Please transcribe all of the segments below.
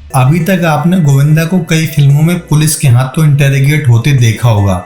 अभी तक आपने गोविंदा को कई फिल्मों में पुलिस के हाथों इंटेरोगेट होते देखा होगा,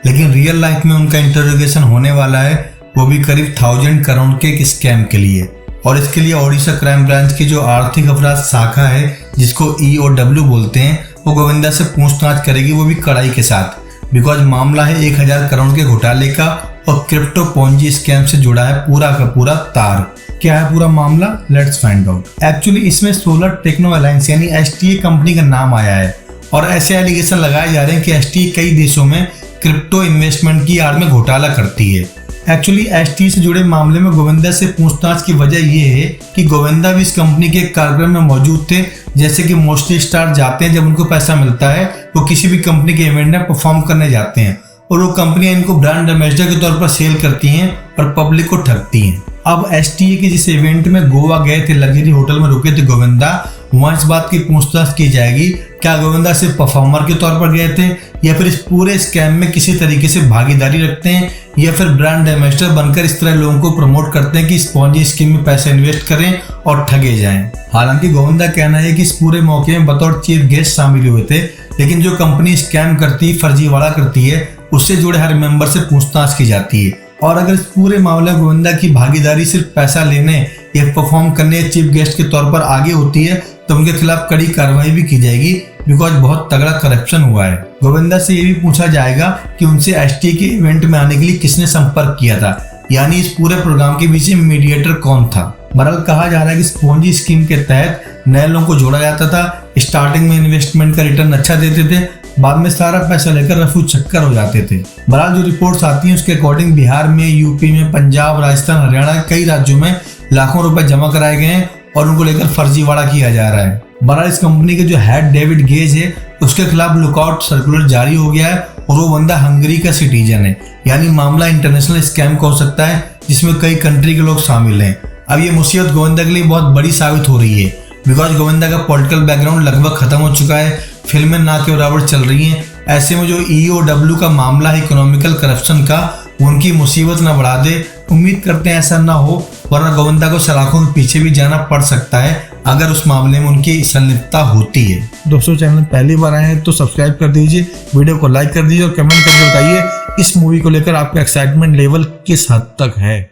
लेकिन रियल लाइफ में उनका इंटेरोगेशन होने वाला है, वो भी करीब 1000 करोड़ के एक स्कैम के लिए। और इसके लिए ओडिशा क्राइम ब्रांच की जो आर्थिक अपराध शाखा है, जिसको EOW बोलते हैं, वो गोविंदा से पूछताछ करेगी, वो भी कड़ाई के साथ। बिकॉज मामला है 1000 करोड़ के घोटाले का और क्रिप्टो पोंजी स्कैम से जुड़ा है पूरा का पूरा तार। क्या है पूरा मामला, लेट्स फाइंड आउट। एक्चुअली इसमें सोलर टेक्नो अलायंस यानी STA कंपनी का नाम आया है और ऐसे एलिगेशन लगाए जा रहे हैं कि STA कई देशों में क्रिप्टो इन्वेस्टमेंट की आड़ में घोटाला करती है। एक्चुअली STA से जुड़े मामले में गोविंदा से पूछताछ की वजह यह है कि गोविंदा भी इस कंपनी के एक कार्यक्रम में मौजूद थे। जैसे कि मोस्टली स्टार जाते हैं, जब उनको पैसा मिलता है वो किसी भी कंपनी के इवेंट में परफॉर्म करने जाते हैं और वो कंपनियां इनको ब्रांड एम्बेसडर के तौर पर सेल करती हैं और पब्लिक को ठगती हैं। अब STA के जिस इवेंट में गोवा गए थे, लग्जरी होटल में रुके थे गोविंदा, वहां इस बात की पूछताछ की जाएगी क्या गोविंदा सिर्फ परफॉर्मर के तौर पर गए थे या फिर इस पूरे स्कैम में किसी तरीके से भागीदारी रखते हैं या फिर ब्रांड एम्बेसडर बनकर इस तरह लोगों को प्रमोट करते हैं कि इस पॉन्जी स्कीम में पैसे इन्वेस्ट करें और ठगे जाएं। हालांकि गोविंदा कहना है कि इस पूरे मौके में बतौर चीफ गेस्ट शामिल हुए थे, लेकिन जो कंपनी स्कैम करती, फर्जीवाड़ा करती है, उससे जुड़े हर मेंबर से पूछताछ की जाती है। और अगर इस पूरे मामले में गोविंदा की भागीदारी सिर्फ पैसा लेने या परफॉर्म करने चीफ गेस्ट के तौर पर आगे होती है तो उनके खिलाफ कड़ी कार्रवाई भी की जाएगी, बिकॉज बहुत तगड़ा करप्शन हुआ है। गोविंदा से ये भी पूछा जाएगा कि उनसे STA के इवेंट में आने के लिए किसने संपर्क किया था, यानी इस पूरे प्रोग्राम के पीछे मीडिएटर कौन था। बहरहाल कहा जा रहा है कि स्पॉन्जी स्कीम के तहत नए लोगों को जोड़ा जाता था, स्टार्टिंग में इन्वेस्टमेंट का रिटर्न अच्छा देते थे, बाद में सारा पैसा लेकर रफू चक्कर हो जाते थे। बहरहाल जो रिपोर्ट्स आती हैं उसके अकॉर्डिंग बिहार में, यूपी में, पंजाब, राजस्थान, हरियाणा कई राज्यों में लाखों रुपए जमा कराए गए हैं और उनको लेकर फर्जीवाड़ा किया जा रहा है। बहरहाल इस कंपनी के जो हेड डेविड गेज है उसके खिलाफ लुकआउट सर्कुलर जारी हो गया है और वो बंदा हंगरी का सिटीजन है, यानी मामला इंटरनेशनल स्कैम का हो सकता है जिसमें कई कंट्री के लोग शामिल हैं। अब ये मुसीबत गोविंदा के लिए बहुत बड़ी साबित हो रही है, बिकॉज गोविंदा का पॉलिटिकल बैकग्राउंड लगभग खत्म हो चुका है, फिल्में ना के बराबर चल रही हैं। ऐसे में जो EOW का मामला है इकोनॉमिकल करप्शन का, उनकी मुसीबत ना बढ़ा दे। उम्मीद करते हैं ऐसा ना हो, वरना गोविंदा को सलाखों के पीछे भी जाना पड़ सकता है अगर उस मामले में उनकी संलिप्तता होती है। दोस्तों, चैनल पहली बार आए हैं तो सब्सक्राइब कर दीजिए, वीडियो को लाइक कर दीजिए और कमेंट करके बताइए इस मूवी को लेकर आपका एक्साइटमेंट लेवल किस हद तक है।